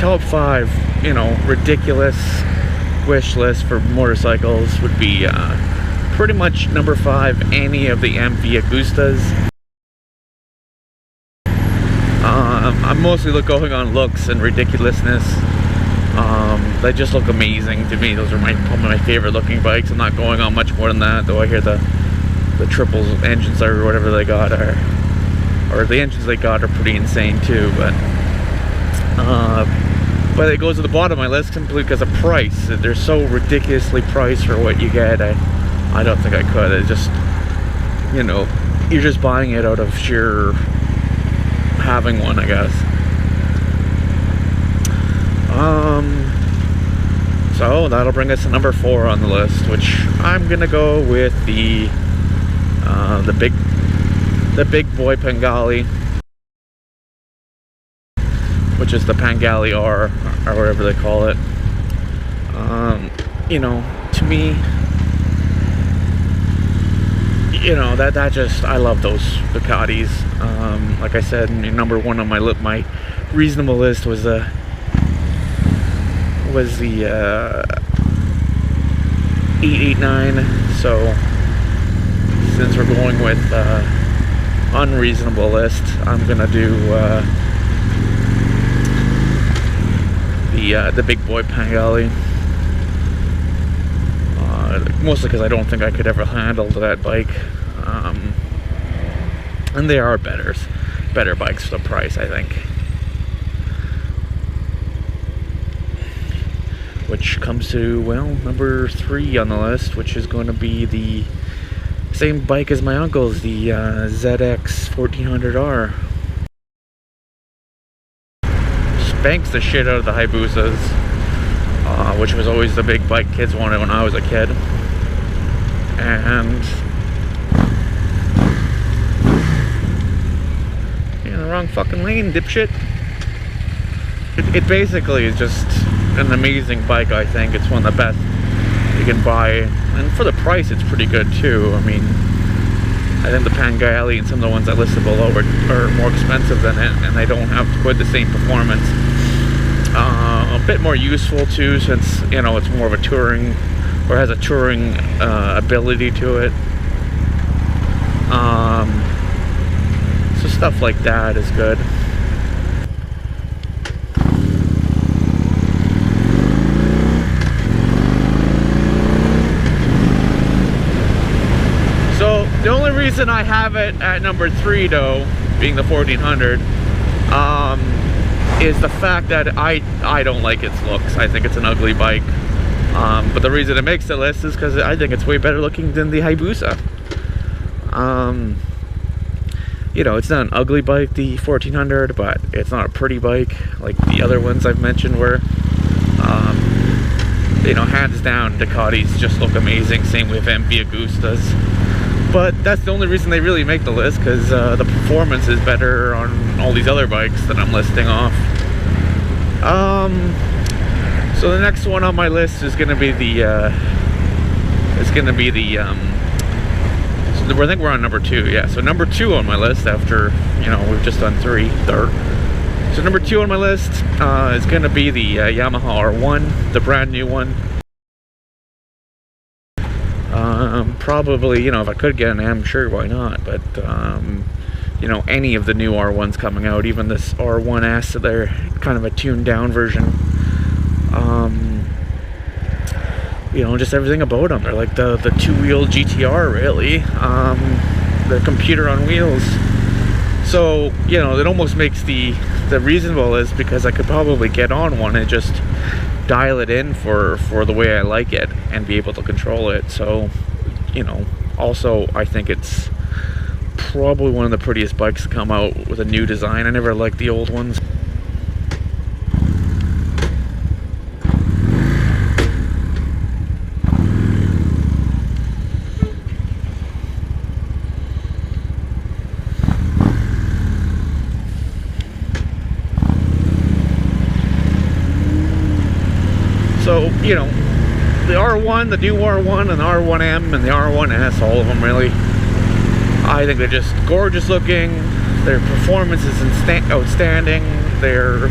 top 5, you know, ridiculous wish list for motorcycles would be pretty much number 5, any of the MV Agustas. I'm mostly going on looks and ridiculousness. They just look amazing to me. Those are probably my favorite looking bikes. I'm not going on much more than that, though I hear the triple engines or whatever they got or the engines they got are pretty insane too. But it goes to the bottom of my list simply because of price. They're so ridiculously priced for what you get. I don't think I could. It just, you know, you're just buying it out of sheer having one, I guess. So that'll bring us to number 4 on the list, which I'm gonna go with the big boy Pangali, which is the Pangali R, or whatever they call it. You know, to me, you know, that just, I love those Ducatis. Like I said, number 1 on my reasonable list was the 889. So since we're going with unreasonable list, I'm gonna do the big boy Pangali. Mostly because I don't think I could ever handle that bike. And they are better bikes for the price, I think. Which comes to, well, number 3 on the list, which is going to be the same bike as my uncle's, the ZX 1400R. Spanks the shit out of the Hayabusas, which was always the big bike kids wanted when I was a kid. And you're in the wrong fucking lane, dipshit. It basically is just an amazing bike. I think it's one of the best you can buy, and for the price it's pretty good too. I mean, I think the Pangali and some of the ones I listed below are more expensive than it, and they don't have quite the same performance. A bit more useful too, since, you know, it's more of a touring, or has a touring ability to it. So stuff like that is good. So the only reason I have it at number 3, though, being the 1400, is the fact that I don't like its looks. I think it's an ugly bike. But the reason it makes the list is because I think it's way better looking than the Hayabusa. You know, it's not an ugly bike, the 1400, but it's not a pretty bike like the other ones I've mentioned were. You know, hands down, Ducatis just look amazing. Same with MV Agustas. But that's the only reason they really make the list, because the performance is better on all these other bikes that I'm listing off. So the next one on my list is going to be the I think we're on number 2, yeah. So number 2 on my list, after, you know, we've just done 3. So number 2 on my list is going to be the Yamaha R1, the brand new one. Probably, you know, if I could get an M, sure, why not? But you know, any of the new R1s coming out, even this R1S, they're kind of a tuned down version. You know, just everything about them. They're like the two-wheel GTR, really. The computer on wheels. So, you know, it almost makes the reasonable list, because I could probably get on one and just dial it in for the way I like it and be able to control it. So, you know, also I think it's probably one of the prettiest bikes to come out with a new design. I never liked the old ones. So, you know, the R1, the new R1, and the R1M, and the R1S, all of them really, I think they're just gorgeous looking. Their performance is outstanding. Their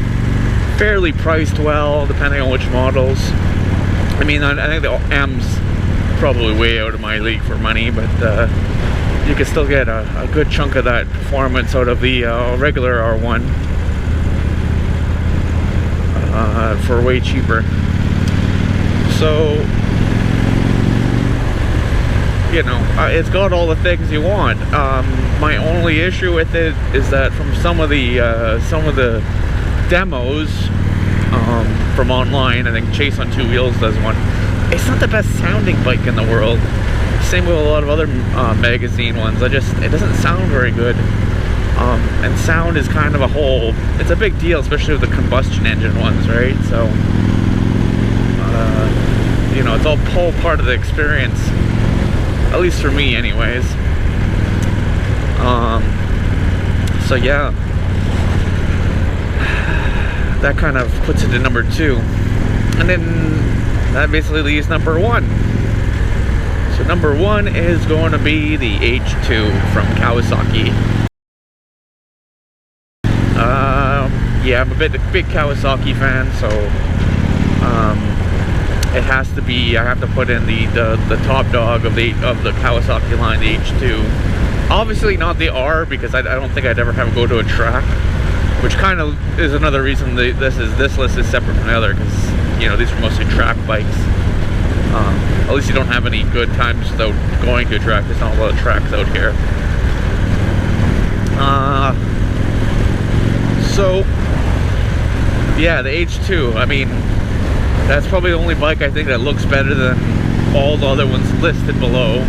fairly priced well, depending on which models. I mean, I think the M's probably way out of my league for money, but you can still get a good chunk of that performance out of the regular R1 for way cheaper. So, you know, it's got all the things you want. My only issue with it is that from some of the demos from online, I think Chase on Two Wheels does one. It's not the best sounding bike in the world. Same with a lot of other magazine ones. It doesn't sound very good. And sound is kind of it's a big deal, especially with the combustion engine ones, right? So, you know, it's all part of the experience, at least for me anyways. So yeah, that kind of puts it to number 2. And then that basically leaves number 1. So number 1 is going to be the H2 from Kawasaki. Yeah, I'm a big Kawasaki fan, so it has to be. I have to put in the top dog of the Kawasaki line, the H2. Obviously not the R, because I don't think I'd ever have go to a track, which kind of is another reason this list is separate from the other, because, you know, these are mostly track bikes. At least you don't have any good times without going to a track. There's not a lot of tracks out here. So yeah, the H2, I mean, that's probably the only bike I think that looks better than all the other ones listed below,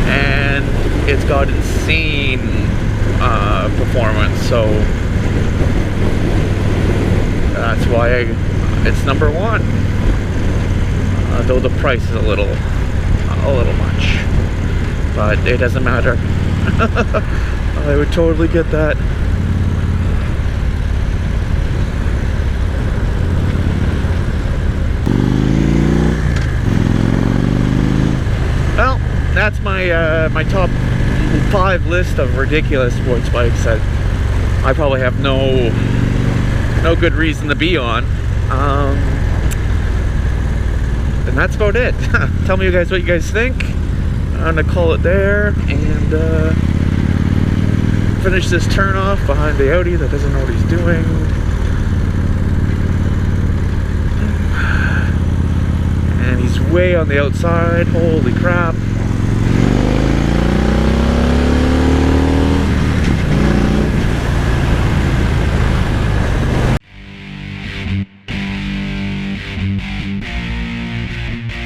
and it's got insane performance, so that's why it's number 1. Though the price is a little much, but it doesn't matter. I would totally get that. Well, that's my top 5 list of ridiculous sports bikes that I probably have no good reason to be on. And that's about it. Tell me, you guys, what you guys think. I'm gonna call it there and finish this turn off behind the Audi that doesn't know what he's doing. And he's way on the outside. Holy crap.